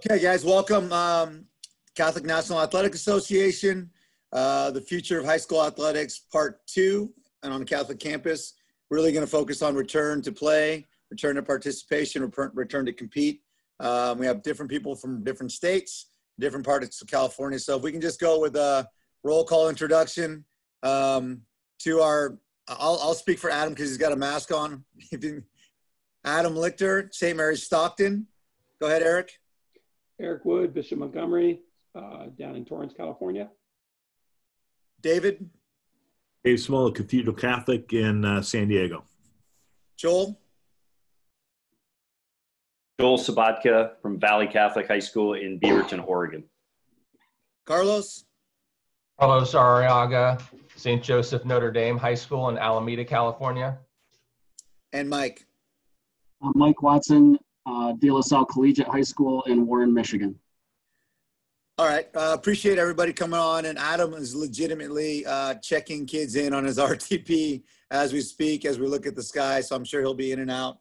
Okay, guys, welcome. Catholic National Athletic Association, the future of high school athletics, part 2, and on the Catholic campus. Really going to focus on return to play, return to participation, return to compete. We have different people from different states, different parts of California. So if we can just go with a roll call introduction to our, I'll speak for Adam because he's got a mask on. Adam Lichter, St. Mary's Stockton. Go ahead, Eric. Eric Wood, Bishop Montgomery, down in Torrance, California. David. Dave Smola, Cathedral Catholic in San Diego. Joel. Joel Sobotka from Valley Catholic High School in Beaverton, Oregon. Carlos. Carlos Arriaga, St. Joseph Notre Dame High School in Alameda, California. And Mike. Mike Watson, De La Salle Collegiate High School in Warren, Michigan. All right. Appreciate everybody coming on. And Adam is legitimately checking kids in on his RTP as we speak, as we look at the sky. So I'm sure he'll be in and out.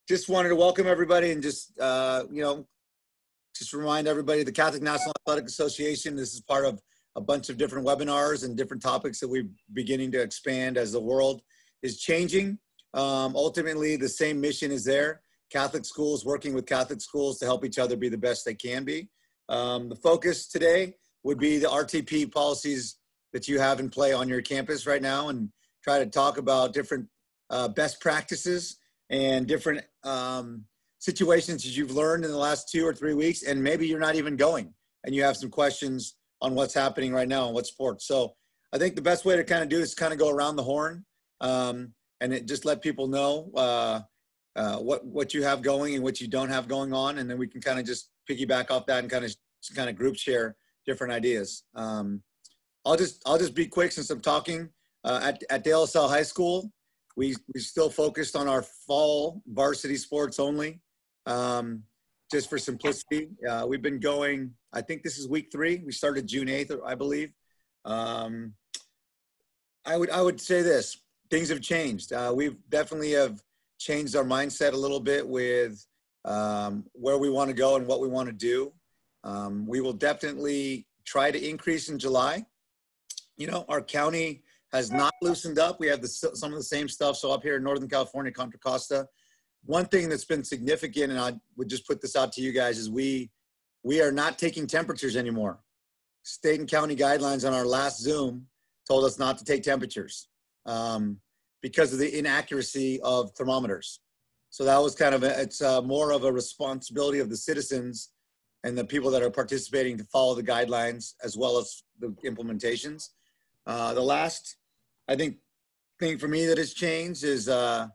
Just wanted to welcome everybody and just, just remind everybody the Catholic National Athletic Association. This is part of a bunch of different webinars and different topics that we're beginning to expand as the world is changing. Ultimately, the same mission is there. Catholic schools working with Catholic schools to help each other be the best they can be. The focus today would be the RTP policies that you have in play on your campus right now and try to talk about different best practices and different situations that you've learned in the last 2 or 3 weeks, and maybe you're not even going and you have some questions on what's happening right now and what sports. So I think the best way to kind of do is kind of go around the horn and it just let people know what you have going and what you don't have going on, and then we can kind of just piggyback off that and kind of group share different ideas. I'll just be quick since I'm talking. At De La Salle High School, we still focused on our fall varsity sports only, just for simplicity. We've been going, I think this is week 3. We started June 8th, I believe. I would say this, things have changed. We've definitely have changed our mindset a little bit with where we want to go and what we want to do. We will definitely try to increase in July. You know, our county has not loosened up. We have some of the same stuff. So up here in Northern California, Contra Costa, one thing that's been significant, and I would just put this out to you guys, is we are not taking temperatures anymore. State and county guidelines on our last Zoom told us not to take temperatures because of the inaccuracy of thermometers. So that was kind of, it's more of a responsibility of the citizens and the people that are participating to follow the guidelines as well as the implementations. The last, I think, thing for me that has changed is a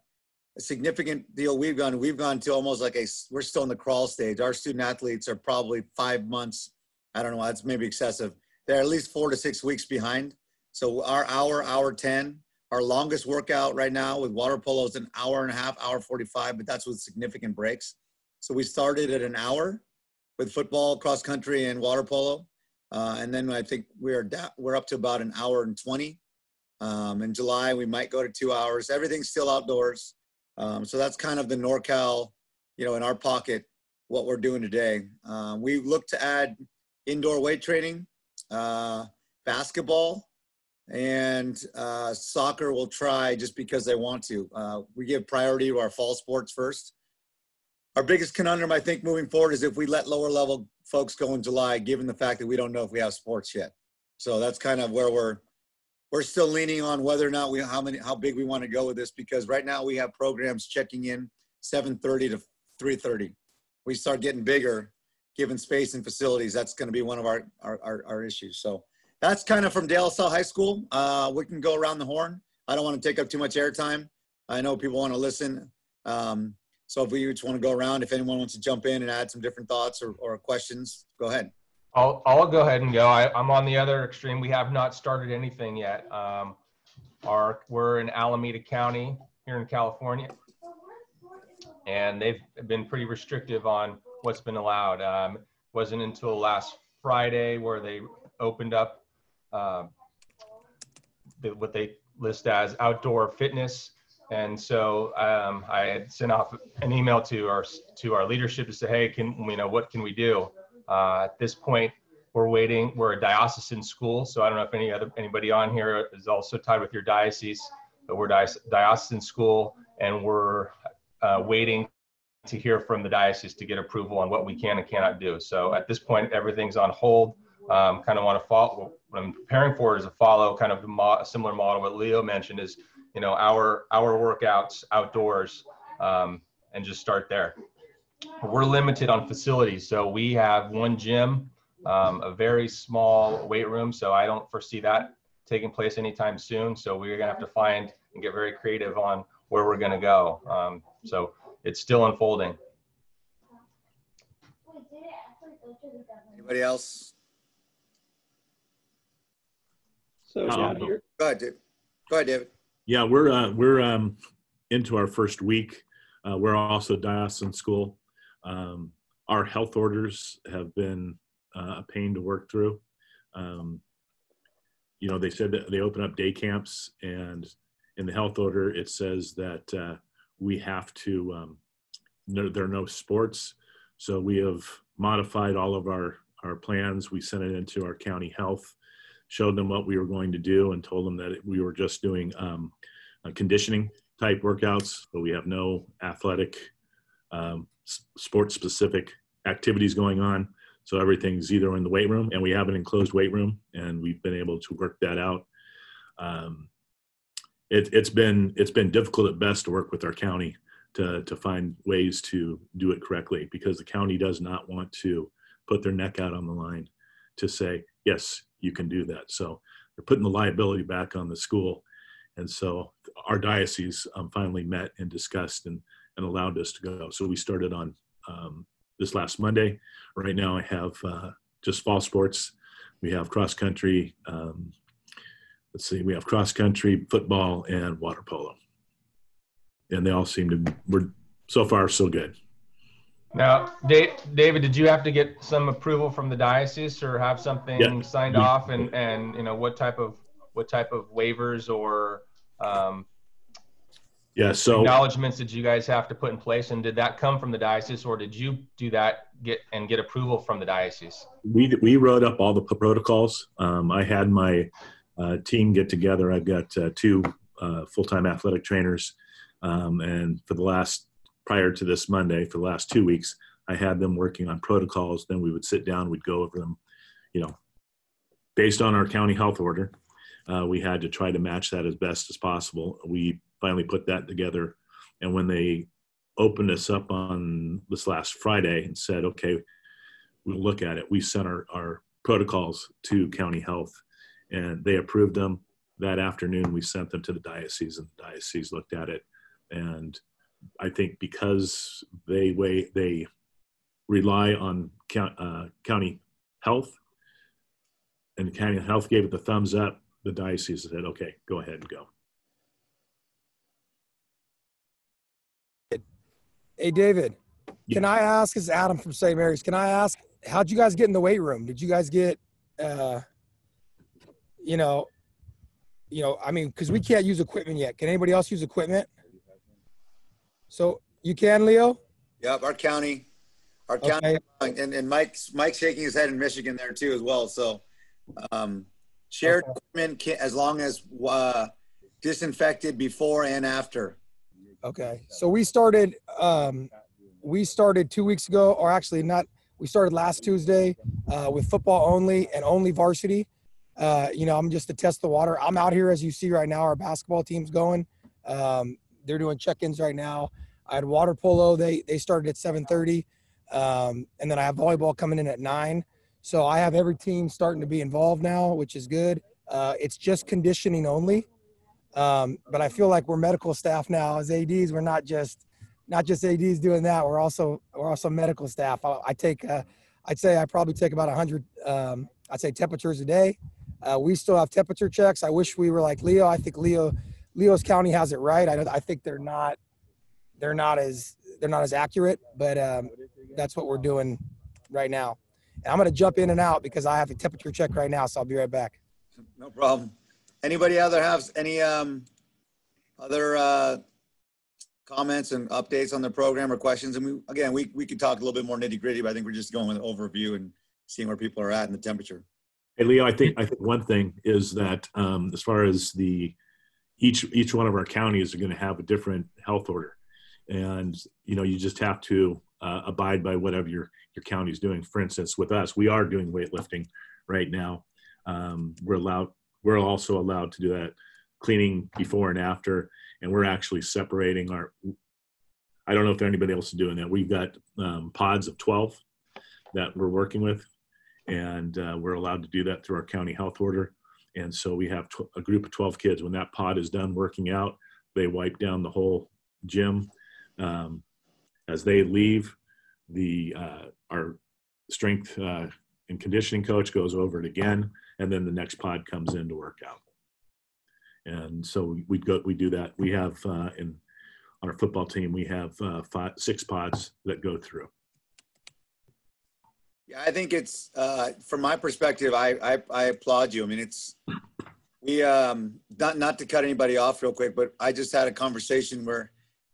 significant deal we've gone to almost like we're still in the crawl stage. Our student athletes are probably 5 months, I don't know, that's maybe excessive. They're at least 4 to 6 weeks behind. So our hour 10, our longest workout right now with water polo is an hour and a half, hour 45, but that's with significant breaks. So we started at an hour with football, cross country, and water polo. And then I think we're up to about an hour and 20. In July, we might go to 2 hours. Everything's still outdoors. So that's kind of the NorCal, in our pocket, what we're doing today. We look to add indoor weight training, basketball, and soccer will try just because they want to. We give priority to our fall sports first. Our biggest conundrum, I think, moving forward is if we let lower level folks go in July, given the fact that we don't know if we have sports yet. So that's kind of where we're still leaning on whether or not how big we want to go with this, because right now we have programs checking in 7:30 to 3:30. We start getting bigger, given space and facilities. That's going to be one of our issues. So that's kind of from De La Salle High School. We can go around the horn. I don't want to take up too much airtime. I know people want to listen. So if we just want to go around, if anyone wants to jump in and add some different thoughts or questions, go ahead. I'll go ahead and go. I'm on the other extreme. We have not started anything yet. We're in Alameda County here in California, and they've been pretty restrictive on what's been allowed. It wasn't until last Friday where they opened up what they list as outdoor fitness And so I had sent off an email to our leadership to say, hey, what can we do? At this point, we're waiting. We're a diocesan school, so I don't know if anybody on here is also tied with your diocese, but we're diocesan school, and we're waiting to hear from the diocese to get approval on what we can and cannot do. So at this point, everything's on hold. Kind of want to follow. What I'm preparing for is a follow kind of a similar model. What Leo mentioned is, our workouts outdoors, and just start there. We're limited on facilities, so we have one gym, a very small weight room. So I don't foresee that taking place anytime soon. So we're gonna have to find and get very creative on where we're gonna go. So it's still unfolding. Anybody else? So down here. Go ahead, David. Go ahead, David. Yeah, we're into our first week. We're also diocesan school. Our health orders have been a pain to work through. They said that they open up day camps, and in the health order, it says that we have to, there are no sports. So we have modified all of our plans. We sent it into our county health, showed them what we were going to do, and told them that we were just doing conditioning type workouts, but we have no athletic, sports specific activities going on. So everything's either in the weight room, and we have an enclosed weight room, and we've been able to work that out. It's been difficult at best to work with our county to find ways to do it correctly, because the county does not want to put their neck out on the line to say, yes, you can do that. So they're putting the liability back on the school. And so our diocese finally met and discussed and allowed us to go. So we started on this last Monday. Right now I have just fall sports. We have cross country, we have cross country, football, and water polo. And they all seem to, we're so far so good. Now, David, did you have to get some approval from the diocese or have something signed off, and what type of waivers or so acknowledgments did you guys have to put in place, and did that come from the diocese, or did you do that get approval from the diocese? We wrote up all the protocols. I had my team get together. I've got two full-time athletic trainers, and prior to this Monday, for the last 2 weeks, I had them working on protocols. Then we would sit down, we'd go over them, based on our county health order. We had to try to match that as best as possible. We finally put that together. And when they opened us up on this last Friday and said, okay, we'll look at it, we sent our protocols to county health, and they approved them. That afternoon, we sent them to the diocese, and the diocese looked at it. And I think because they rely on county health, and county health gave it the thumbs up, the diocese said, okay, go ahead and go. Hey, David, can I ask, this is Adam from St. Mary's, can I ask, how'd you guys get in the weight room? Did you guys get, I mean, because we can't use equipment yet. Can anybody else use equipment? So you can, Leo? Yep, our county, Okay. and Mike's shaking his head in Michigan there too as well. So shared equipment as long as disinfected before and after. Okay. So we started 2 weeks ago, or actually not, we started last Tuesday with football only and only varsity. I'm just to test the water. I'm out here, as you see right now, our basketball team's going. They're doing check-ins right now. I had water polo. They started at 7:30. And then I have volleyball coming in at 9. So I have every team starting to be involved now, which is good. It's just conditioning only. But I feel like we're medical staff now as ADs. We're not just ADs doing that. We're also medical staff. I'd say I probably take about 100, temperatures a day. We still have temperature checks. I wish we were like Leo. I think Leo's county has it right. I think they're not as accurate, but that's what we're doing right now. And I'm going to jump in and out because I have a temperature check right now, so I'll be right back. No problem. Anybody other have any other comments and updates on the program or questions? And we could talk a little bit more nitty gritty, but I think we're just going with an overview and seeing where people are at and the temperature. Hey, Leo, I think one thing is that as far as each one of our counties are going to have a different health order, and you just have to abide by whatever your county is doing. For instance, with us, we are doing weightlifting right now. We're also allowed to do that cleaning before and after, and we're actually separating I don't know if anybody else is doing that. We've got pods of 12 that we're working with, and we're allowed to do that through our county health order. And so we have a group of 12 kids. When that pod is done working out, they wipe down the whole gym. As they leave, our strength and conditioning coach goes over it again, and then the next pod comes in to work out. And so we do that. We have on our football team, we have 6 pods that go through. Yeah, I think it's from my perspective, I applaud you. I mean, we not to cut anybody off real quick, but I just had a conversation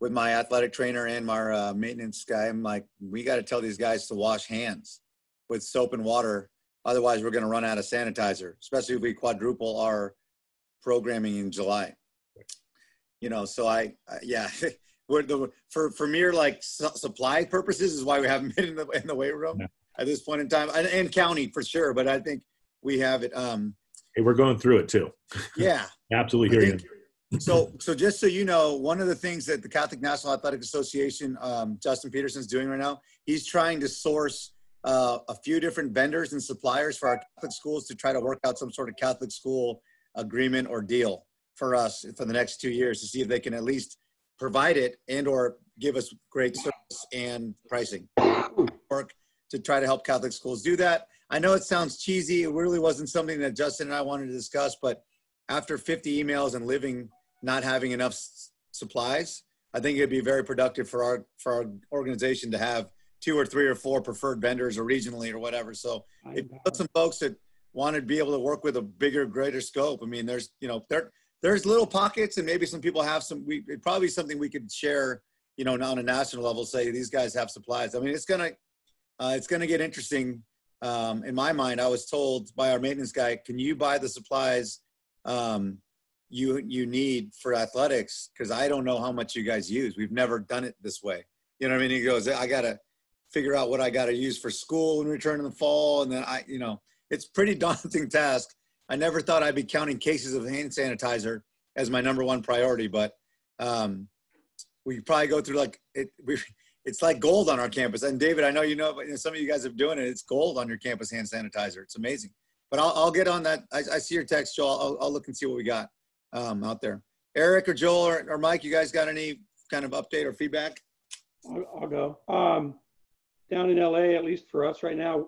with my athletic trainer and our maintenance guy. I'm like, we got to tell these guys to wash hands with soap and water. Otherwise, we're going to run out of sanitizer, especially if we quadruple our programming in July. So yeah, for mere like supply purposes is why we haven't been in the weight room at this point in time, and county for sure. But I think we have it. Hey, we're going through it too. Yeah, absolutely. Hear you. So just so you know, one of the things that the Catholic National Athletic Association, Justin Peterson's doing right now, he's trying to source a few different vendors and suppliers for our Catholic schools to try to work out some sort of Catholic school agreement or deal for us for the next 2 years to see if they can at least provide it and or give us great service and pricing work to try to help Catholic schools do that. I know it sounds cheesy. It really wasn't something that Justin and I wanted to discuss, but after 50 emails and not having enough supplies, I think it'd be very productive for our organization to have 2 or 3 or 4 preferred vendors or regionally or whatever. So if you put some folks that want to be able to work with a bigger, greater scope, I mean, there's little pockets, and maybe some people have it'd probably be something we could share, on a national level, say these guys have supplies. I mean, it's going to get interesting. In my mind, I was told by our maintenance guy, can you buy the supplies you need for athletics? Because I don't know how much you guys use. We've never done it this way. You know what I mean? He goes, I got to figure out what I got to use for school when we return in the fall. And then it's a pretty daunting task. I never thought I'd be counting cases of hand sanitizer as my number one priority, but we probably go through it's like gold on our campus. And David, I know but some of you guys are doing it. It's gold on your campus hand sanitizer. It's amazing. But I'll get on that. I see your text, Joel. I'll look and see what we got out there. Eric or Joel or Mike, you guys got any kind of update or feedback? I'll go. Down in LA, at least for us right now,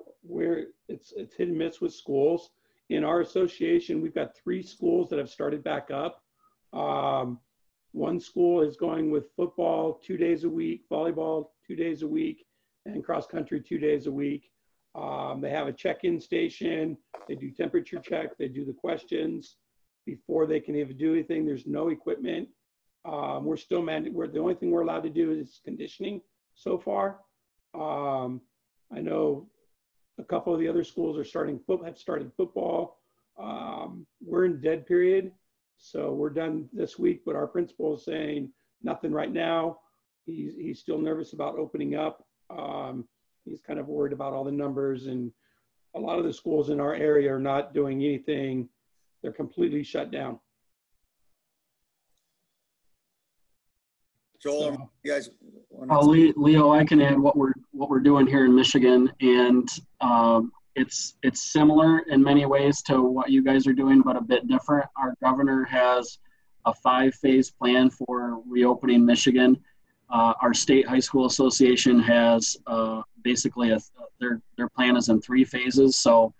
it's hit and miss with schools. In our association, we've got 3 schools that have started back up. One school is going with football 2 days a week, volleyball 2 days a week, and cross country 2 days a week. They have a check-in station. They do temperature check. They do the questions before they can even do anything. There's no equipment. We're still the only thing we're allowed to do is conditioning so far. I know a couple of the other schools have started football. We're in dead period, so we're done this week. But our principal is saying nothing right now. He's still nervous about opening up. He's kind of worried about all the numbers, and a lot of the schools in our area are not doing anything. They're completely shut down. Joel, you guys Leo, I can add what we're doing here in Michigan, and it's similar in many ways to what you guys are doing, but a bit different. Our governor has a 5-phase plan for reopening Michigan. Our state high school association has basically their plan is in 3 phases. So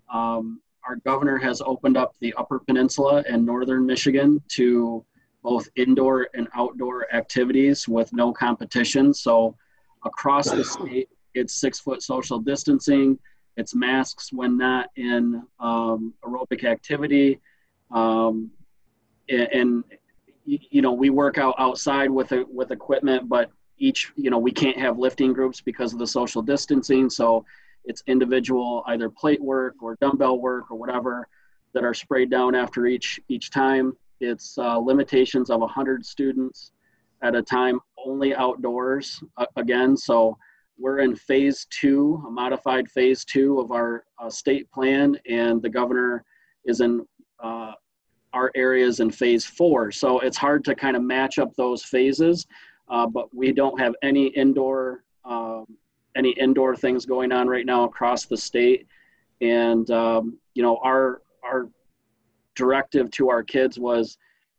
our governor has opened up the Upper Peninsula and Northern Michigan to both indoor and outdoor activities with no competition. So across the state, it's 6-foot social distancing. It's masks when not in aerobic activity. And we work out outside with equipment, but we can't have lifting groups because of the social distancing. So it's individual, either plate work or dumbbell work or whatever, that are sprayed down after each time. It's limitations of 100 students at a time, only outdoors again. So we're in phase 2, a modified phase 2 of our state plan, and the governor is in our areas in phase 4. So it's hard to kind of match up those phases, but we don't have any indoor things going on right now across the state. And our directive to our kids was,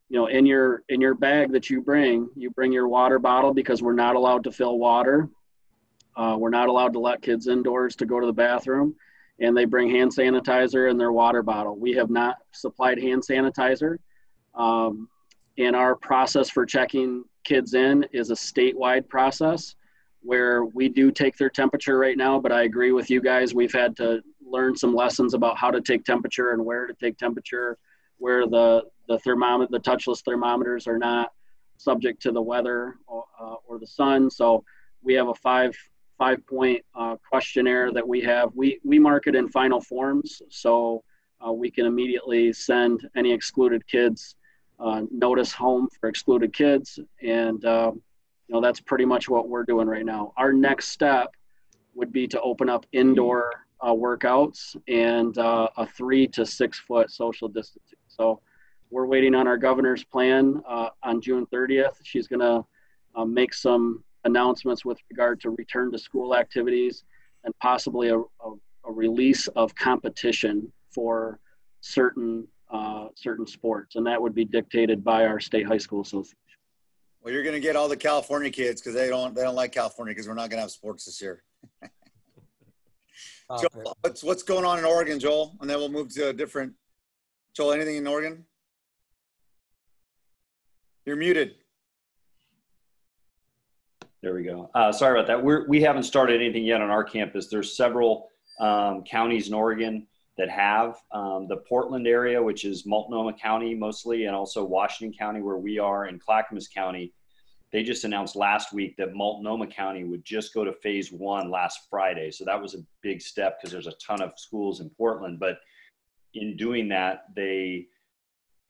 in your bag that you bring your water bottle, because we're not allowed to fill water. We're not allowed to let kids indoors to go to the bathroom, and they bring hand sanitizer in their water bottle. We have not supplied hand sanitizer. And our process for checking kids in is a statewide process where we do take their temperature right now, but I agree with you guys. We've had to learn some lessons about how to take temperature and where to take temperature, where the touchless thermometers are not subject to the weather or the sun. So we have a five-point questionnaire that we have. We mark it in final forms, so we can immediately send any excluded kids notice home for excluded kids. And that's pretty much what we're doing right now. Our next step would be to open up indoor workouts and a 3 to 6 foot social distancing. So we're waiting on our governor's plan on June 30th. She's going to make some announcements with regard to return to school activities and possibly a release of competition for certain sports, and that would be dictated by our state high school association. Well, you're going to get all the California kids, because they don't like California, because we're not going to have sports this year. Joel, what's going on in Oregon, Joel? And then we'll move to a different. Joel, anything in Oregon? You're muted. There we go. Sorry about that. We haven't started anything yet on our campus. There's several counties in Oregon that have the Portland area, which is Multnomah County mostly, and also Washington County, where we are, and Clackamas County. They just announced last week that Multnomah County would just go to phase 1 last Friday. So that was a big step, because there's a ton of schools in Portland. But in doing that, they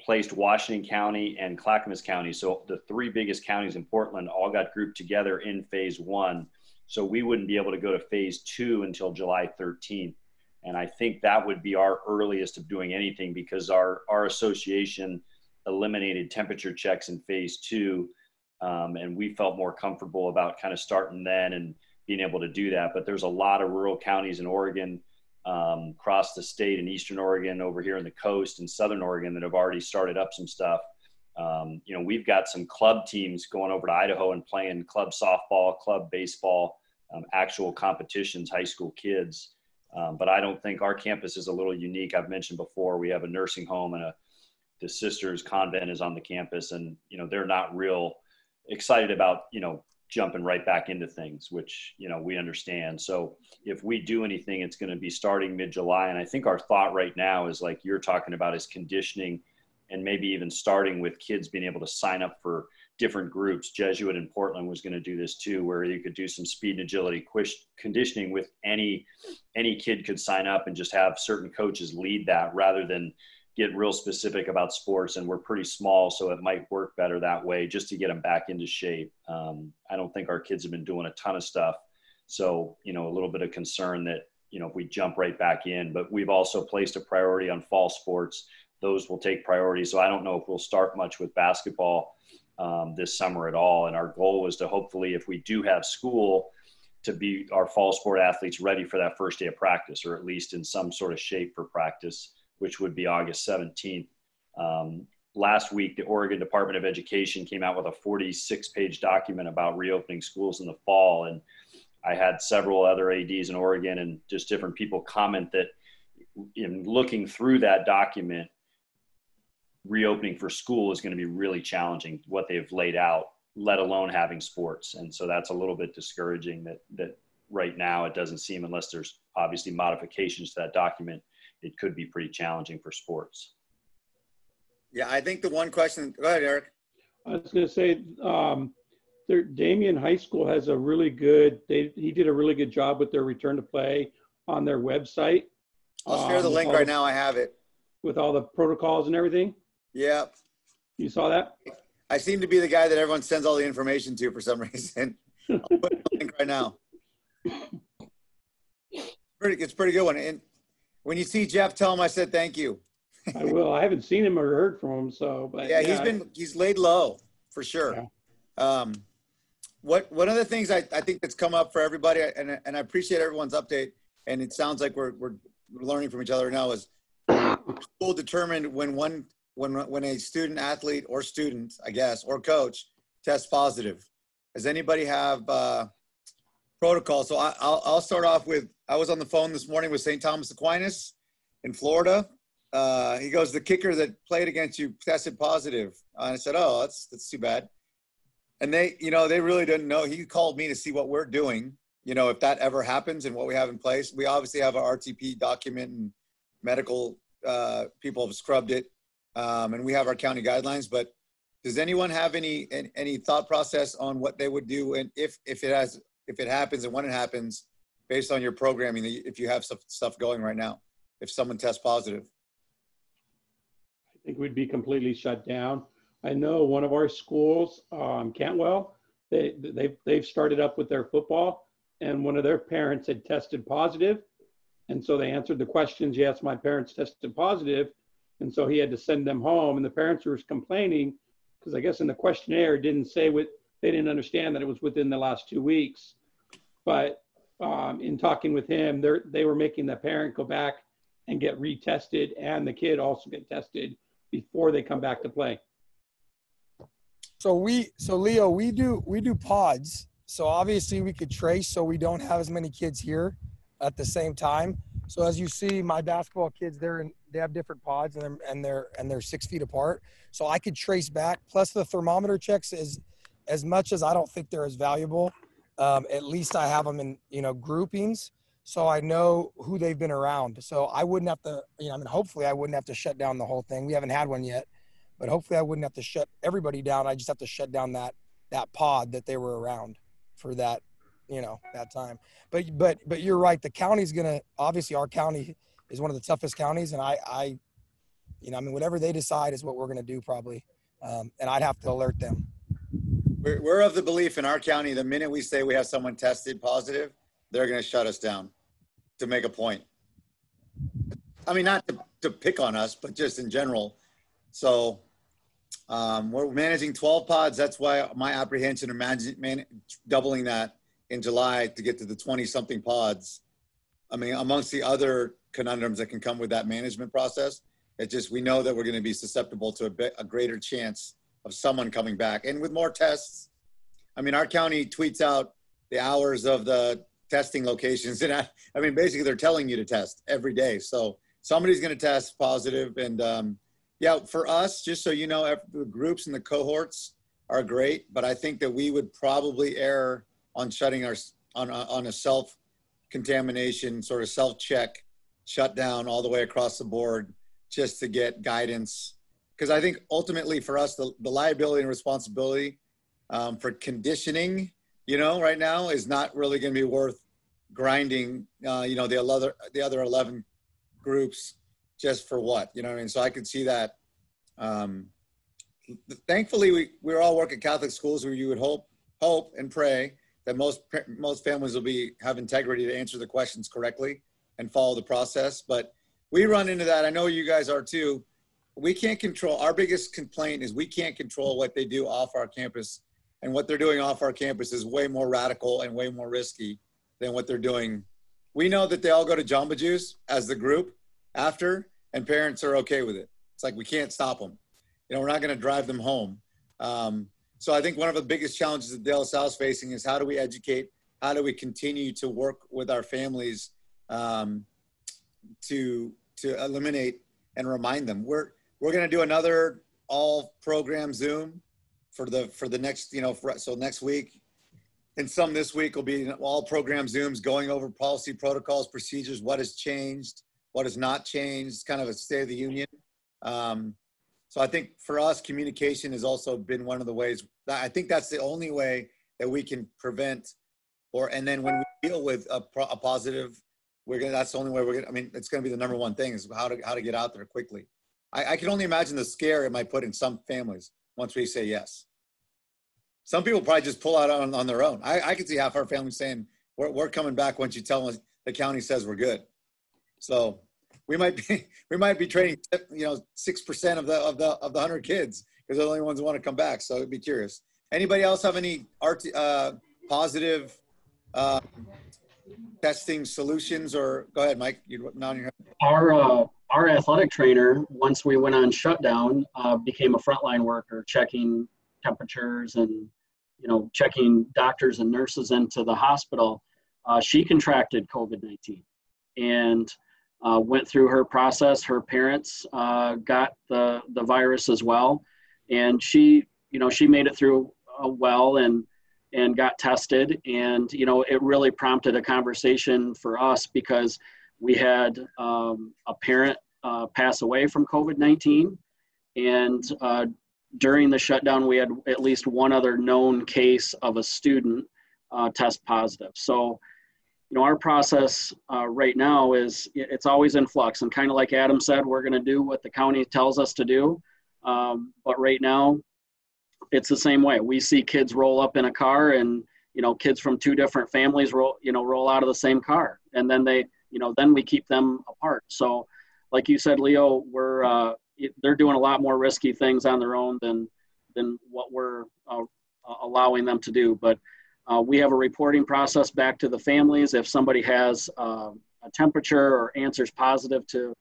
placed Washington County and Clackamas County. So the 3 biggest counties in Portland all got grouped together in phase 1. So we wouldn't be able to go to phase 2 until July 13th. And I think that would be our earliest of doing anything, because our association eliminated temperature checks in phase 2. And we felt more comfortable about kind of starting then and being able to do that. But there's a lot of rural counties in Oregon, across the state, in Eastern Oregon, over here in the coast, and Southern Oregon, that have already started up some stuff. We've got some club teams going over to Idaho and playing club softball, club baseball, actual competitions, high school kids. But I don't think our campus is a little unique. I've mentioned before, we have a nursing home, and the Sisters Convent is on the campus, and, they're not real excited about, jumping right back into things, which, we understand. So if we do anything, it's going to be starting mid-July. And I think our thought right now is, like you're talking about, is conditioning, and maybe even starting with kids being able to sign up for different groups. Jesuit in Portland was going to do this too, where you could do some speed and agility conditioning with any kid could sign up and just have certain coaches lead that, rather than get real specific about sports. And we're pretty small, so it might work better that way, just to get them back into shape. I don't think our kids have been doing a ton of stuff. So, a little bit of concern that, if we jump right back in, but we've also placed a priority on fall sports. Those will take priority. So I don't know if we'll start much with basketball this summer at all. And our goal was to, hopefully, if we do have school, to be our fall sport athletes ready for that first day of practice, or at least in some sort of shape for practice, which would be August 17th. Last week, the Oregon Department of Education came out with a 46-page document about reopening schools in the fall. And I had several other ADs in Oregon and just different people comment that, in looking through that document, reopening for school is going to be really challenging, what they've laid out, let alone having sports. And so that's a little bit discouraging that right now it doesn't seem, unless there's obviously modifications to that document, it could be pretty challenging for sports. Yeah, I think the one question, go ahead, Eric. I was going to say, Damien High School has a really good, he did a really good job with their return to play on their website. I'll share the link right now. I have it. With all the protocols and everything. Yeah. You saw that? I seem to be the guy that everyone sends all the information to for some reason. I'll put the link right now. It's a pretty good one. And when you see Jeff, tell him I said thank you. I will. I haven't seen him or heard from him, so. But yeah, he's laid low for sure. Yeah. One of the things I think that's come up for everybody, and I appreciate everyone's update, and it sounds like we're learning from each other now, is school determined when a student athlete or student, I guess, or coach tests positive. Does anybody have protocol? So I'll start off with, I was on the phone this morning with St. Thomas Aquinas in Florida. He goes, the kicker that played against you tested positive. And I said, oh, that's too bad. And they really didn't know. He called me to see what we're doing, if that ever happens and what we have in place. We obviously have our RTP document, and medical people have scrubbed it. And we have our county guidelines, but does anyone have any thought process on what they would do, and if it happens and when it happens, based on your programming, if you have stuff going right now, if someone tests positive? I think we'd be completely shut down. I know one of our schools, Cantwell, they've started up with their football, and one of their parents had tested positive, and so they answered the questions. Yes, my parents tested positive. And so he had to send them home, and the parents were complaining because I guess in the questionnaire it didn't say they didn't understand that it was within the last 2 weeks. But in talking with him, they were making the parent go back and get retested, and the kid also get tested before they come back to play. So Leo, we do pods. So obviously we could trace, so we don't have as many kids here at the same time. So as you see, my basketball kids, they have different pods, and they're 6 feet apart. So I could trace back. Plus the thermometer checks, is as much as I don't think they're as valuable. At least I have them in groupings, so I know who they've been around. So I wouldn't have to, hopefully I wouldn't have to shut down the whole thing. We haven't had one yet, but hopefully I wouldn't have to shut everybody down. I just have to shut down that pod that they were around for that. That time. But you're right. The county's obviously our county is one of the toughest counties. And whatever they decide is what we're going to do probably. And I'd have to alert them. We're of the belief in our county, the minute we say we have someone tested positive, they're going to shut us down to make a point. I mean, not to pick on us, but just in general. So we're managing 12 pods. That's why my apprehension of doubling that in July to get to the 20-something pods. I mean, amongst the other conundrums that can come with that management process, we know that we're going to be susceptible to a greater chance of someone coming back. And with more tests, I mean, our county tweets out the hours of the testing locations. And basically they're telling you to test every day. So somebody's going to test positive. And for us, just so you know, the groups and the cohorts are great, but I think that we would probably err on shutting on a self-contamination, sort of self-check, shut down all the way across the board just to get guidance. Because I think ultimately for us, the liability and responsibility for conditioning, right now is not really going to be worth grinding, the other 11 groups just for what, So I could see that. Thankfully, we're all working Catholic schools where you would hope and pray that most families will have integrity to answer the questions correctly and follow the process. But we run into that. I know you guys are too. We can't control. Our biggest complaint is we can't control what they do off our campus, and what they're doing off our campus is way more radical and way more risky than what they're doing. We know that they all go to Jamba Juice as the group after, and parents are okay with it. It's like, we can't stop them. We're not going to drive them home. So I think one of the biggest challenges that De La Salle's facing is how do we educate? How do we continue to work with our families to eliminate and remind them? We're going to do another all program Zoom for the next, so next week, and some this week will be all program Zooms going over policy, protocols, procedures, what has changed, what has not changed, kind of a state of the union. So So I think for us, communication has also been one of the ways. I think that's the only way that we can prevent, and then when we deal with a positive, that's the only way I mean, it's gonna be the number one thing is how to get out there quickly. I can only imagine the scare it might put in some families once we say yes. Some people probably just pull out on their own. I can see half our family saying, we're coming back once you tell us the county says we're good. So we might be training, 6% of the 100 kids because they're the only ones who want to come back. So I'd be curious. Anybody else have any positive testing solutions? Or go ahead, Mike. You're nodding your head. Our athletic trainer, once we went on shutdown, became a frontline worker, checking temperatures and checking doctors and nurses into the hospital. She contracted COVID-19 and went through her process. Her parents got the virus as well, and she made it through well and got tested. And it really prompted a conversation for us because we had a parent pass away from COVID-19, and during the shutdown, we had at least one other known case of a student test positive. So, our process right now it's always in flux. And kind of like Adam said, we're going to do what the county tells us to do. But right now, it's the same way. We see kids roll up in a car, and kids from two different families roll out of the same car, and then then we keep them apart. So, like you said, Leo, they're doing a lot more risky things on their own than what we're allowing them to do. But we have a reporting process back to the families if somebody has a temperature or answers positive to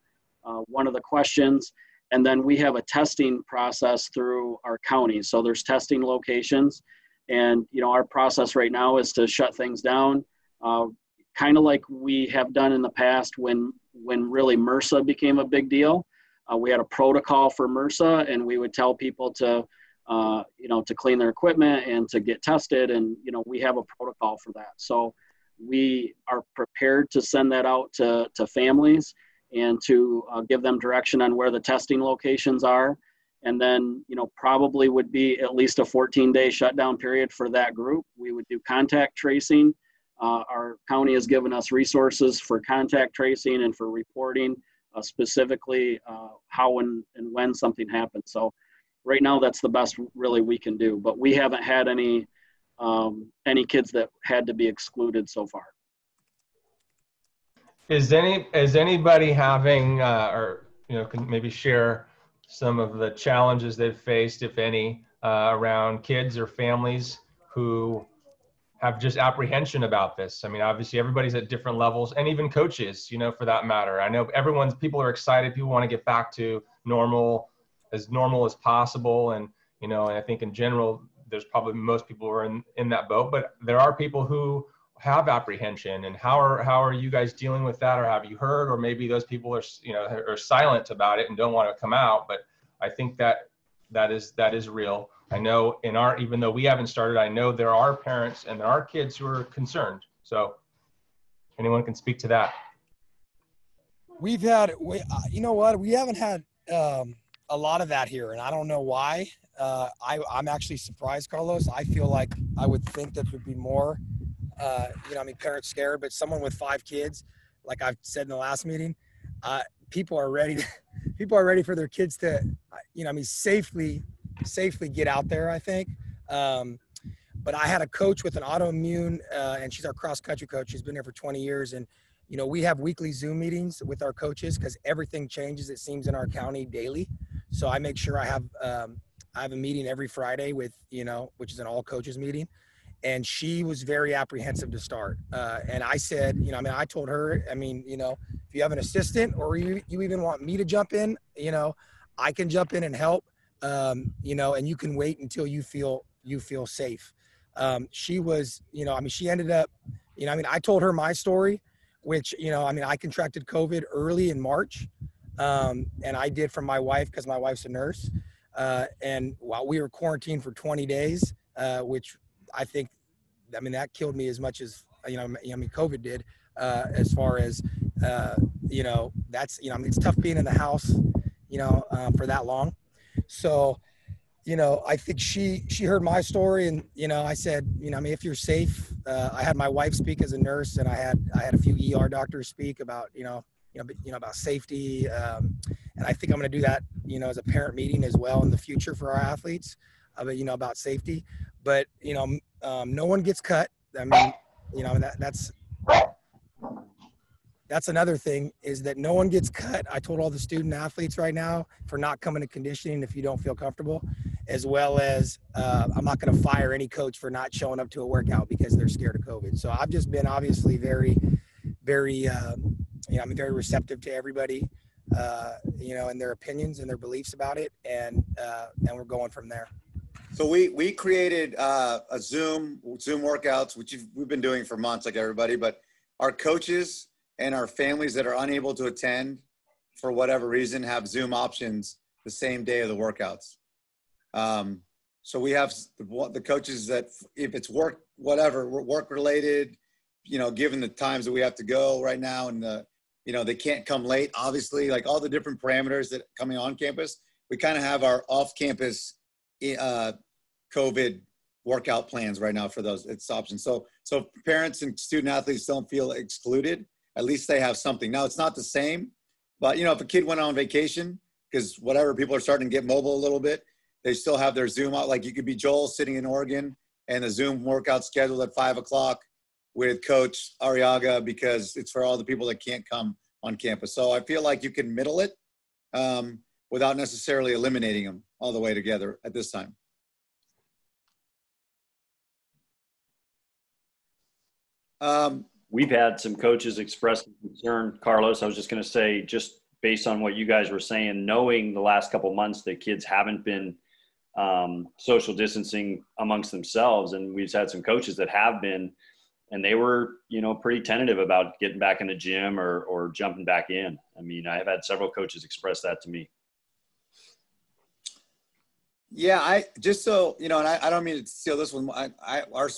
one of the questions. And then we have a testing process through our county. So there's testing locations, and our process right now is to shut things down, kind of like we have done in the past when really MRSA became a big deal. We had a protocol for MRSA, and we would tell people to clean their equipment and to get tested. And, we have a protocol for that. So we are prepared to send that out to families and to give them direction on where the testing locations are. And then, probably would be at least a 14-day shutdown period for that group. We would do contact tracing. Our county has given us resources for contact tracing and for reporting specifically how and when something happens. So right now that's the best really we can do, but we haven't had any kids that had to be excluded so far. Is anybody having can maybe share some of the challenges they've faced, if any, around kids or families who have just apprehension about this? I mean, obviously everybody's at different levels, and even coaches, for that matter. I know people are excited. People want to get back to normal as possible. And, and I think in general, there's probably most people are in that boat, but there are people who have apprehension. And how are you guys dealing with that? Or have you heard, or maybe those people are silent about it and don't want to come out? But I think that is real. I know even though we haven't started, I know there are parents and there are kids who are concerned. So anyone can speak to that. We haven't had a lot of that here, and I don't know why. I'm actually surprised, Carlos. I feel like I would think that would be more, parents scared, but someone with 5 kids, like I've said in the last meeting, people are ready for their kids to, safely get out there, I think. But I had a coach with an autoimmune, and she's our cross-country coach. She's been there for 20 years. And, we have weekly Zoom meetings with our coaches because everything changes, it seems, in our county daily. So I make sure I have a meeting every Friday with, which is an all coaches meeting. And she was very apprehensive to start. And I said, I told her, if you have an assistant or you even want me to jump in, I can jump in and help. And you can wait until you feel safe. She was, she ended up, I told her my story, which, I contracted COVID early in March. And I did for my wife because my wife's a nurse. And while we were quarantined for 20 days, which I think, that killed me as much as, COVID did, as far as, it's tough being in the house, for that long. So, you know, I think she heard my story, and, you know, I said, you know, I mean, if you're safe, I had my wife speak as a nurse, and I had a few ER doctors speak about, about safety. And I think I'm going to do that, you know, as a parent meeting as well in the future for our athletes, about safety. But, no one gets cut. I mean, that's another thing, is that no one gets cut. I told all the student athletes right now for not coming to conditioning if you don't feel comfortable, as well as I'm not going to fire any coach for not showing up to a workout because they're scared of COVID. So I've just been obviously very, very, I'm very receptive to everybody, and their opinions and their beliefs about it. And we're going from there. So we created a Zoom workouts, which we've been doing for months, like everybody, but our coaches and our families that are unable to attend for whatever reason have Zoom options the same day of the workouts. So we have the coaches that, if it's work related, given the times that we have to go right now, and they can't come late, obviously, like all the different parameters that coming on campus, we kind of have our off-campus COVID workout plans right now for those. It's options. So parents and student athletes don't feel excluded. At least they have something. Now, it's not the same, but, if a kid went on vacation, because whatever, people are starting to get mobile a little bit, they still have their Zoom out. Like, you could be Joel sitting in Oregon and the Zoom workout scheduled at 5 o'clock with Coach Arriaga, because it's for all the people that can't come on campus. So I feel like you can middle it without necessarily eliminating them all the way together at this time. We've had some coaches express concern, Carlos. I was just going to say, just based on what you guys were saying, knowing the last couple of months that kids haven't been social distancing amongst themselves, and we've had some coaches that have been, and they were, pretty tentative about getting back in the gym or jumping back in. I mean, I have had several coaches express that to me. Yeah, I don't mean to steal this one.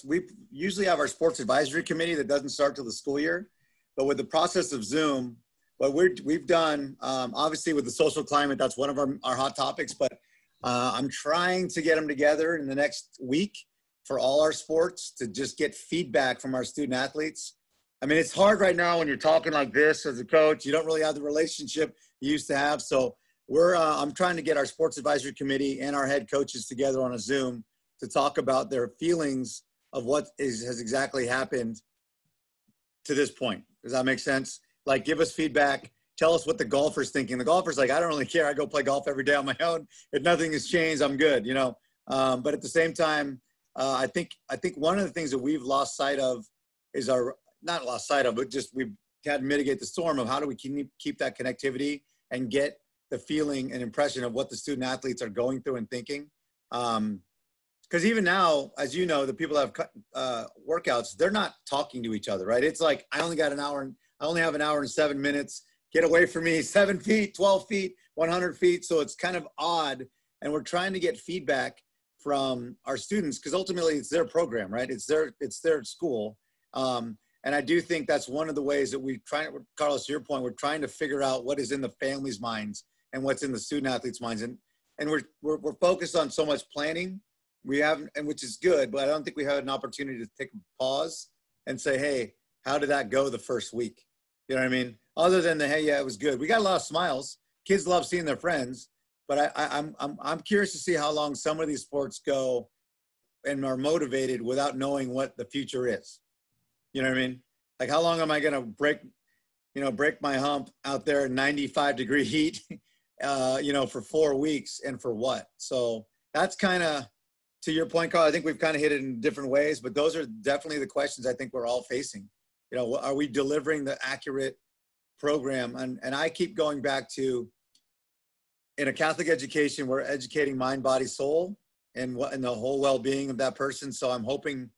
We usually have our sports advisory committee that doesn't start till the school year, but with the process of Zoom, what we've done, obviously with the social climate, that's one of our hot topics, but I'm trying to get them together in the next week for all our sports to just get feedback from our student athletes. I mean, it's hard right now when you're talking like this as a coach. You don't really have the relationship you used to have. So I'm trying to get our sports advisory committee and our head coaches together on a Zoom to talk about their feelings of what has exactly happened to this point. Does that make sense? Like, give us feedback. Tell us what the golfer's thinking. The golfer's like, I don't really care. I go play golf every day on my own. If nothing has changed, I'm good, But at the same time, I think one of the things that we've lost sight of is not lost sight of, but just we've had to mitigate the storm of how do we keep that connectivity and get the feeling and impression of what the student athletes are going through and thinking. Because even now, as you know, the people that have workouts, they're not talking to each other, right? It's like, I only have an hour and 7 minutes. Get away from me, 7 feet, 12 feet, 100 feet. So it's kind of odd. And we're trying to get feedback from our students, because ultimately it's their program, right? It's their school. And I do think that's one of the ways that we try, Carlos, to your point, we're trying to figure out what is in the families' minds and what's in the student athletes' minds. And we're focused on so much planning. We haven't, and which is good, but I don't think we had an opportunity to take a pause and say, hey, how did that go the first week? You know what I mean? Other than hey, yeah, it was good. We got a lot of smiles. Kids love seeing their friends, but I'm curious to see how long some of these sports go and are motivated without knowing what the future is. You know what I mean? Like, how long am I going to break my hump out there in 95-degree heat, for 4 weeks, and for what? So that's kind of, to your point, Carl, I think we've kind of hit it in different ways, but those are definitely the questions I think we're all facing. Are we delivering the accurate program? And I keep going back to, in a Catholic education, we're educating mind, body, soul, and the whole well-being of that person. So I'm hoping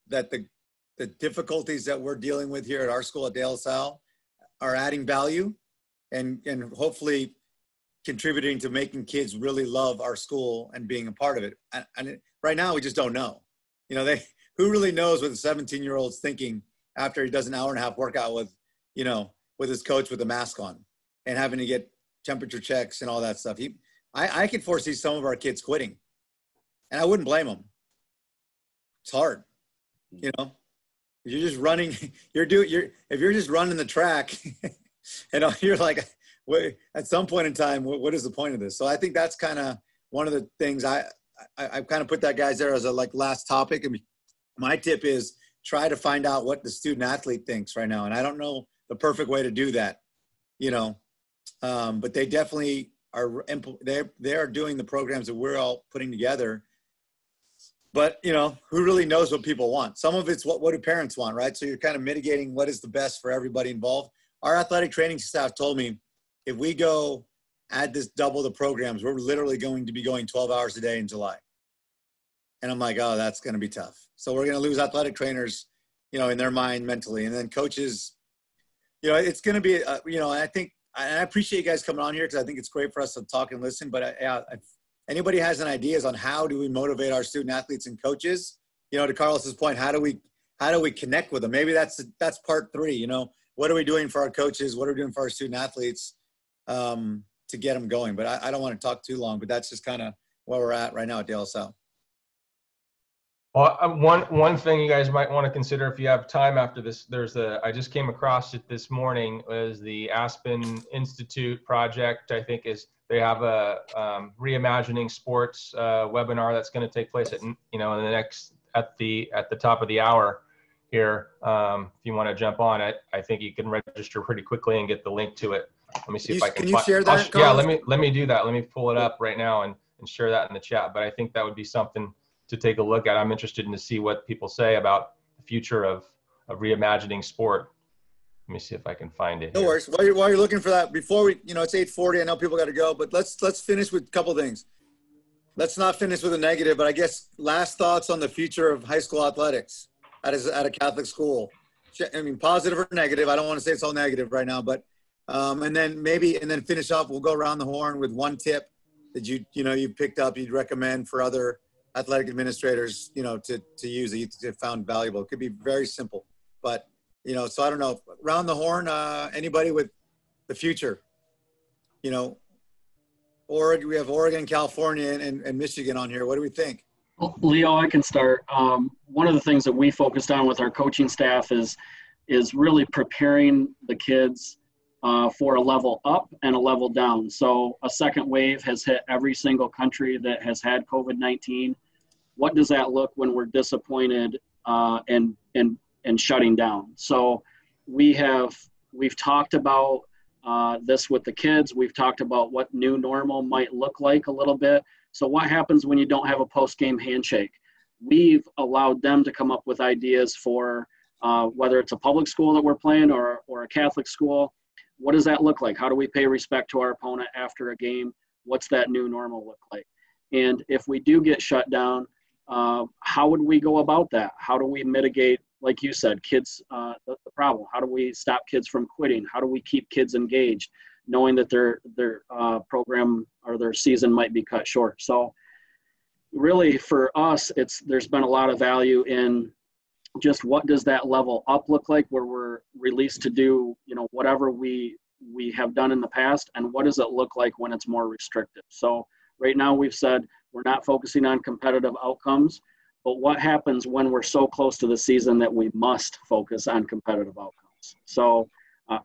that the difficulties that we're dealing with here at our school at De La Salle are adding value and hopefully contributing to making kids really love our school and being a part of it. And right now, we just don't know. Who really knows what a 17-year-old's thinking after he does an hour and a half workout with his coach with a mask on and having to get temperature checks and all that stuff. I could foresee some of our kids quitting, and I wouldn't blame them. It's hard, you know. You're just running. If you're just running the track, and you're like, wait, at some point in time, what is the point of this? So I think that's kind of one of the things I kind of put that guys there as a like last topic. And my tip is try to find out what the student athlete thinks right now. And I don't know the perfect way to do that, you know, but they definitely are. They are doing the programs that we're all putting together. But, you know, who really knows what people want? Some of it's what do parents want, right? So you're kind of mitigating what is the best for everybody involved. Our athletic training staff told me if we go add this double the programs, we're literally going to be going 12 hours a day in July. And I'm like, oh, that's going to be tough. So we're going to lose athletic trainers, you know, in their mind mentally. And then coaches, you know, it's going to be, you know, and I appreciate you guys coming on here because I think it's great for us to talk and listen. But anybody has any ideas on how do we motivate our student athletes and coaches, you know, to Carlos's point, how do we connect with them? Maybe that's part 3, you know, what are we doing for our coaches? What are we doing for our student athletes to get them going? But I don't want to talk too long, but that's just kind of where we're at right now at De La Salle. Well, one thing you guys might want to consider if you have time after this, I just came across it this morning, is the Aspen Institute project. I think they have a reimagining sports webinar that's going to take place at the top of the hour here. If you want to jump on it, I think you can register pretty quickly and get the link to it. Let me see if I can. Can you share that? Yeah, let me do that. Let me pull it up right now and share that in the chat. But I think that would be something to take a look at. I'm interested in to see what people say about the future of reimagining sport. Let me see if I can find it. No worries. While you're looking for that, before we, you know, it's 8:40. I know people got to go, but let's finish with a couple things. Let's not finish with a negative, but I guess last thoughts on the future of high school athletics at a Catholic school. I mean, positive or negative. I don't want to say it's all negative right now, but and then finish off. We'll go around the horn with one tip that you picked up, you'd recommend for other athletic administrators, you know, to use that you found valuable. It could be very simple, but you know, so I don't know. Round the horn, anybody with the future, you know, Oregon, we have Oregon, California, and Michigan on here. What do we think? Well, Leo, I can start. One of the things that we focused on with our coaching staff is really preparing the kids for a level up and a level down. So a second wave has hit every single country that has had COVID-19. What does that look when we're disappointed and shutting down? So we've talked about this with the kids. We've talked about what new normal might look like a little bit. So what happens when you don't have a post-game handshake? We've allowed them to come up with ideas for whether it's a public school that we're playing or a Catholic school. What does that look like? How do we pay respect to our opponent after a game? What's that new normal look like? And if we do get shut down, how would we go about that? How do we mitigate, like you said, kids, the problem? How do we stop kids from quitting? How do we keep kids engaged, knowing that their program or their season might be cut short? So really for us, there's been a lot of value in just what does that level up look like where we're released to do, you know, whatever we have done in the past, and what does it look like when it's more restrictive? So right now we've said we're not focusing on competitive outcomes, but what happens when we're so close to the season that we must focus on competitive outcomes? So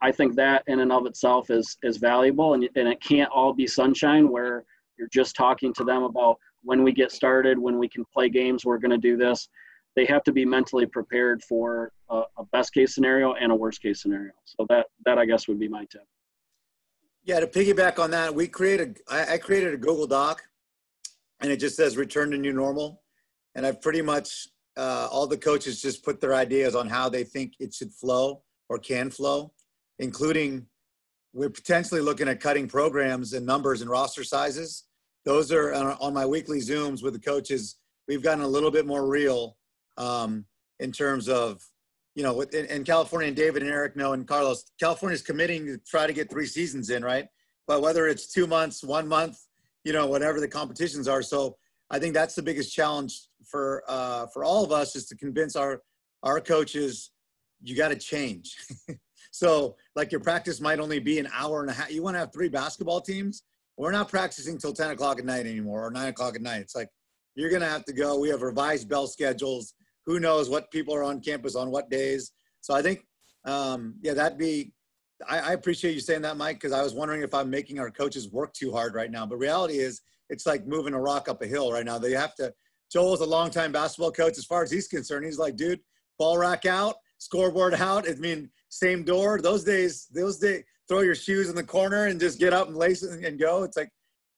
I think that in and of itself is valuable, and it can't all be sunshine where you're just talking to them about when we get started, when we can play games, we're going to do this. They have to be mentally prepared for a best case scenario and a worst case scenario. So that I guess would be my tip. Yeah, to piggyback on that, I created a Google Doc, and it just says return to new normal. And I've pretty much, all the coaches just put their ideas on how they think it should flow or can flow, including we're potentially looking at cutting programs and numbers and roster sizes. Those are on my weekly Zooms with the coaches. We've gotten a little bit more real in terms of, you know, in California, and David and Eric know, and Carlos, California's committing to try to get 3 seasons in, right? But whether it's 2 months, 1 month, you know, whatever the competitions are. So I think that's the biggest challenge for all of us, is to convince our coaches, you got to change. So like your practice might only be an hour and a half. You want to have 3 basketball teams. we're not practicing till 10 o'clock at night anymore or 9 o'clock at night. It's like, you're going to have to go. We have revised bell schedules. Who knows what people are on campus on what days. So I think, I appreciate you saying that, Mike, because I was wondering if I'm making our coaches work too hard right now. But reality is, it's like moving a rock up a hill right now. They have to. Joel's a longtime basketball coach. As far as he's concerned, he's like, dude, ball rack out, scoreboard out. I mean, same door. Those days, throw your shoes in the corner and just get up and lace it and go. It's like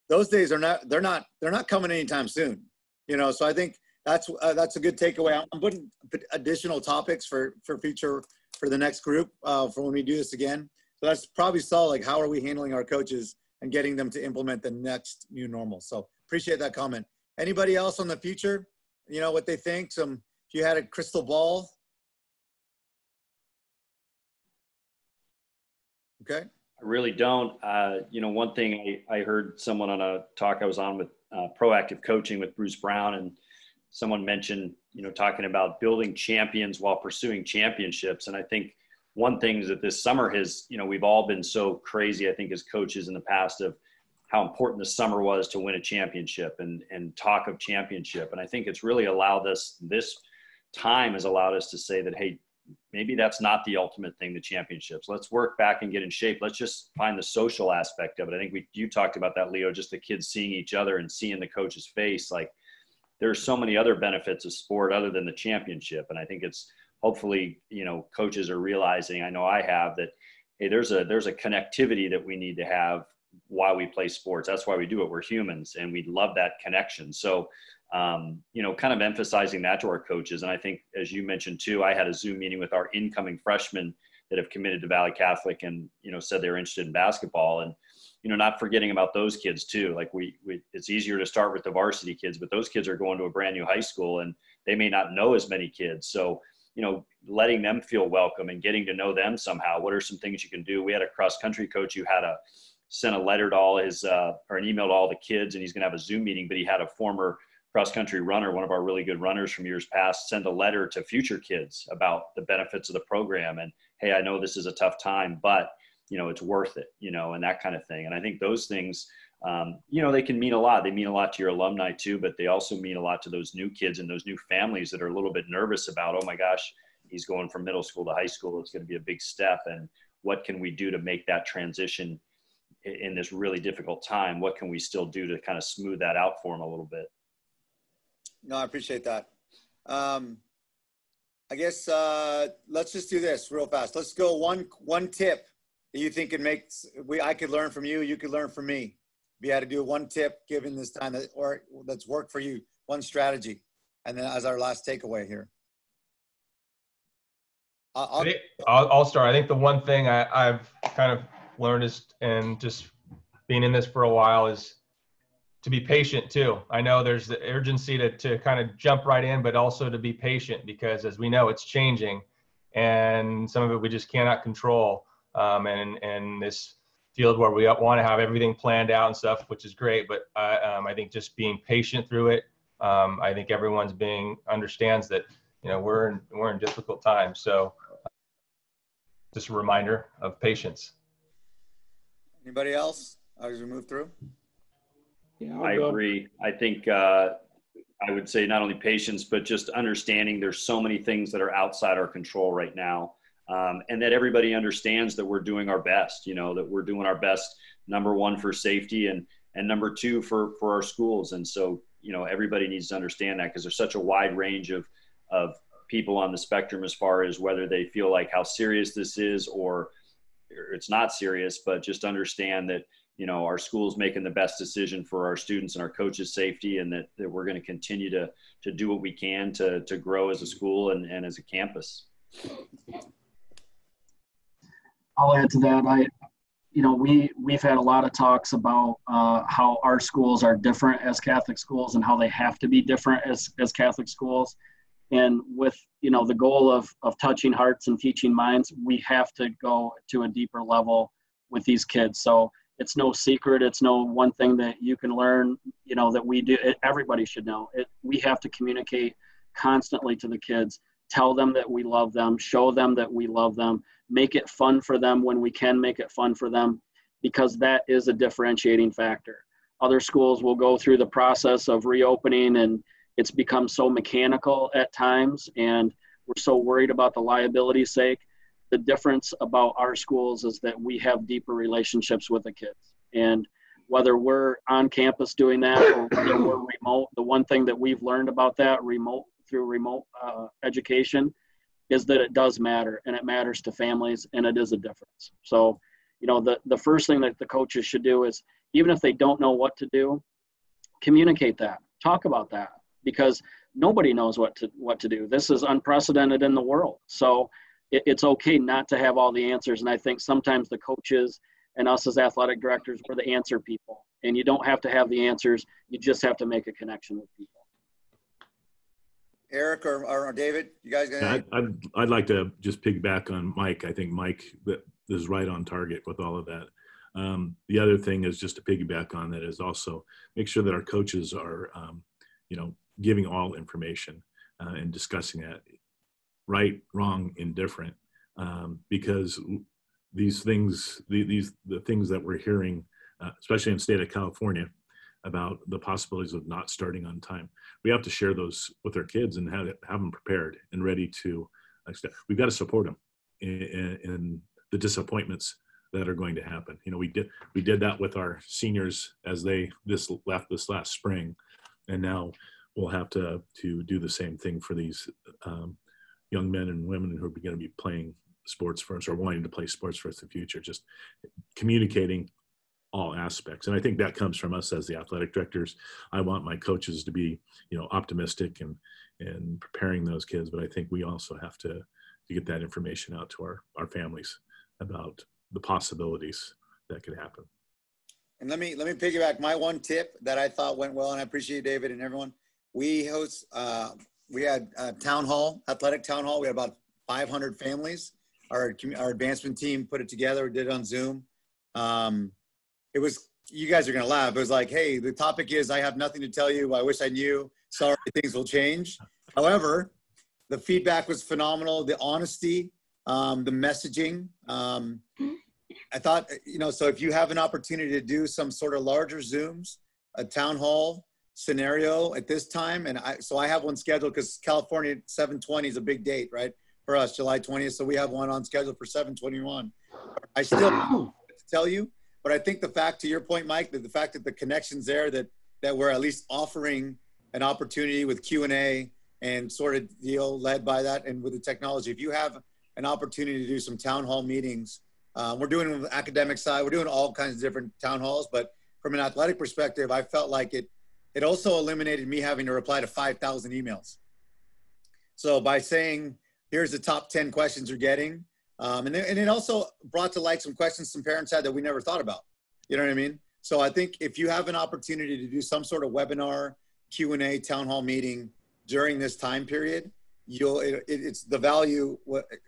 those days they're not coming anytime soon. You know, so I think that's a good takeaway. I'm putting additional topics for future for the next group for when we do this again. So that's probably solid. Like, how are we handling our coaches and getting them to implement the next new normal? So appreciate that comment. Anybody else on the future? You know, what they think? If you had a crystal ball. Okay. I really don't. You know, one thing I heard someone on a talk I was on with proactive coaching with Bruce Brown, and someone mentioned, you know, talking about building champions while pursuing championships. And I think one thing is that this summer has, you know, we've all been so crazy, I think, as coaches in the past of how important the summer was to win a championship and talk of championship. And I think it's really allowed us, this time has allowed us to say that, hey, maybe that's not the ultimate thing, the championships. Let's work back and get in shape. Let's just find the social aspect of it. I think you talked about that, Leo, just the kids seeing each other and seeing the coach's face. Like, there's so many other benefits of sport other than the championship. And I think it's hopefully, you know, coaches are realizing, I know I have, that, hey, there's a connectivity that we need to have while we play sports. That's why we do it. We're humans and we love that connection. So, you know, kind of emphasizing that to our coaches. And I think, as you mentioned too, I had a Zoom meeting with our incoming freshmen that have committed to Valley Catholic and, you know, said they were interested in basketball, and, you know, not forgetting about those kids too. Like it's easier to start with the varsity kids, but those kids are going to a brand new high school and they may not know as many kids. So, you know, letting them feel welcome and getting to know them somehow. What are some things you can do? We had a cross country coach who had sent a letter to all his, or an email to all the kids, and he's going to have a Zoom meeting, but he had a former cross-country runner, one of our really good runners from years past, send a letter to future kids about the benefits of the program. And, hey, I know this is a tough time, but, you know, it's worth it, you know, and that kind of thing. And I think those things, you know, they can mean a lot. They mean a lot to your alumni too, but they also mean a lot to those new kids and those new families that are a little bit nervous about, oh my gosh, he's going from middle school to high school. It's going to be a big step. And what can we do to make that transition in this really difficult time? What can we still do to kind of smooth that out for him a little bit? No, I appreciate that. I guess let's just do this real fast. Let's go one tip that you think could make I could learn from you, you could learn from me. If you had to do one tip given this time or that's worked for you, one strategy, and then as our last takeaway here. I'll start. I think the one thing I've kind of learned is, and just being in this for a while, is to be patient too. I know there's the urgency to kind of jump right in, but also to be patient, because as we know, it's changing and some of it we just cannot control. And this field where we want to have everything planned out and stuff, which is great, but I think just being patient through it. I think everyone's understands that, you know, we're in difficult times. So just a reminder of patience. Anybody else as we move through? Yeah, I agree. I think I would say not only patience, but just understanding there's so many things that are outside our control right now. And that everybody understands that we're doing our best, you know, that we're doing our best, number one, for safety and number two, for our schools. And so, you know, everybody needs to understand that, because there's such a wide range of people on the spectrum as far as whether they feel like how serious this is or it's not serious, but just understand that, you know, our school's making the best decision for our students and our coaches' safety, and that we're going to continue to do what we can to grow as a school and as a campus. I'll add to that. We've had a lot of talks about how our schools are different as Catholic schools and how they have to be different as Catholic schools. And with, you know, the goal of touching hearts and teaching minds, we have to go to a deeper level with these kids. So it's no secret. It's no one thing that you can learn, you know, that we do. Everybody should know it. We have to communicate constantly to the kids, tell them that we love them, show them that we love them, make it fun for them when we can make it fun for them. because that is a differentiating factor. Other schools will go through the process of reopening, and it's become so mechanical at times, and we're so worried about the liability's sake. The difference about our schools is that we have deeper relationships with the kids. And whether we're on campus doing that or whether we're remote, the one thing that we've learned about that through remote education is that it does matter, and it matters to families, and it is a difference. So, you know, the first thing that the coaches should do is, even if they don't know what to do, communicate that, talk about that, because nobody knows what to do. This is unprecedented in the world. So it's okay not to have all the answers. And I think sometimes the coaches and us as athletic directors, we're the answer people, and you don't have to have the answers. You just have to make a connection with people. Eric or David, you guys got I'd like to just piggyback on Mike. I think Mike is right on target with all of that. The other thing is just to piggyback on that is also make sure that our coaches are, giving all information and discussing that, right, wrong, indifferent, because these things, the things that we're hearing, especially in the state of California, about the possibilities of not starting on time. We have to share those with our kids and have them prepared and ready to. We've got to support them in the disappointments that are going to happen. You know, we did that with our seniors as they left this last spring, and now we'll have to do the same thing for these young men and women who are going to be playing sports for us or wanting to play sports for us in the future. Just communicating all aspects. And I think that comes from us as the athletic directors. I want my coaches to be, optimistic and preparing those kids, but I think we also have to get that information out to our families about the possibilities that could happen. And let me piggyback my one tip that I thought went well, and I appreciate David and everyone. We had a town hall, athletic town hall. We had about 500 families. Our advancement team put it together. We did it on Zoom. It was, you guys are going to laugh. It was like, hey, the topic is, I have nothing to tell you. I wish I knew. Sorry, things will change. However, the feedback was phenomenal. The honesty, the messaging. I thought, so if you have an opportunity to do some sort of larger Zooms, a town hall scenario at this time. And I have one scheduled because California 7/20 is a big date, right? For us, July 20th. So we have one on schedule for 7/21. I still don't know what to tell you. But I think the fact, to your point, Mike, that the fact that the connection's there, that we're at least offering an opportunity with Q&A and sort of deal led by that, and with the technology. If you have an opportunity to do some town hall meetings, we're doing it on the academic side, we're doing all kinds of different town halls, but from an athletic perspective, I felt like it also eliminated me having to reply to 5,000 emails. So by saying, here's the top 10 questions you're getting, and it also brought to light some questions some parents had that we never thought about. You know what I mean? So I think if you have an opportunity to do some sort of webinar, Q&A, town hall meeting during this time period, it's the value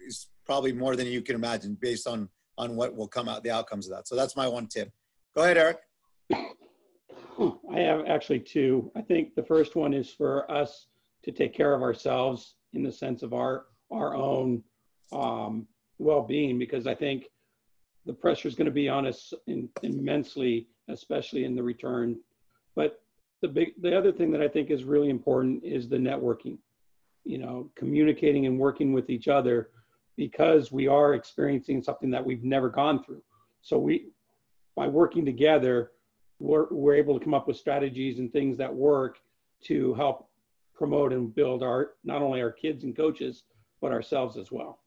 is probably more than you can imagine based on what will come out, the outcomes of that. So that's my one tip. Go ahead, Eric. I have actually two. I think the first one is for us to take care of ourselves in the sense of our own well-being, because I think the pressure is going to be on us immensely, especially in the return. But the other thing that I think is really important is the networking, communicating and working with each other, because we are experiencing something that we've never gone through. So by working together, we're able to come up with strategies and things that work to help promote and build not only our kids and coaches, but ourselves as well.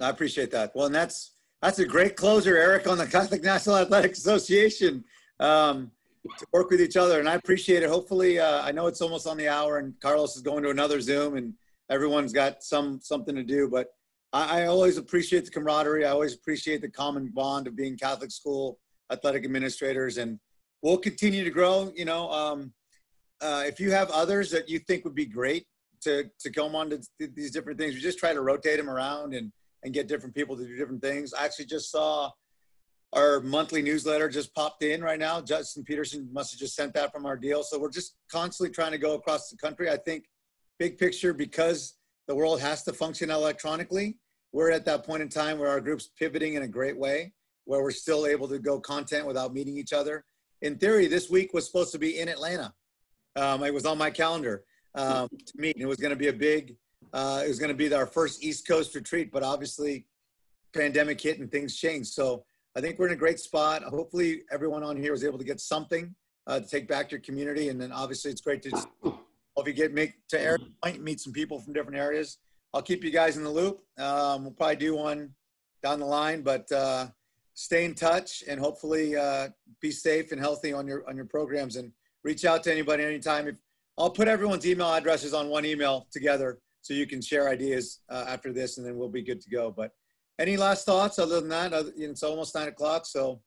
I appreciate that. Well, and that's a great closer, Eric, on the Catholic National Athletic Association, to work with each other. And I appreciate it. Hopefully, I know it's almost on the hour and Carlos is going to another Zoom and everyone's got something to do, but I always appreciate the camaraderie. I always appreciate the common bond of being Catholic school athletic administrators, and we'll continue to grow. If you have others that you think would be great to come on to these different things, we just try to rotate them around and get different people to do different things. I actually just saw our monthly newsletter just popped in right now. Justin Peterson must have just sent that from our deal. So we're just constantly trying to go across the country. I think big picture, because the world has to function electronically, we're at that point in time where our group's pivoting in a great way. where we're still able to go content without meeting each other. In theory, this week was supposed to be in Atlanta. It was on my calendar to meet. It was going to be it was going to be our first East Coast retreat, but obviously pandemic hit and things changed. So I think we're in a great spot. Hopefully everyone on here was able to get something to take back to your community. And then obviously it's great to just, if you make to area point, meet some people from different areas. I'll keep you guys in the loop. We'll probably do one down the line, but stay in touch and hopefully be safe and healthy on your programs, and reach out to anybody anytime. I'll put everyone's email addresses on one email together so you can share ideas after this, and then we'll be good to go. But any last thoughts other than that? It's almost 9 o'clock, so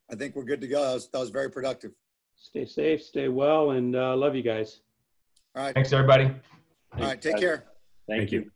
I think we're good to go. That was very productive. Stay safe, stay well, and love you guys. All right. Thanks, everybody. All right. Take care. Thank you.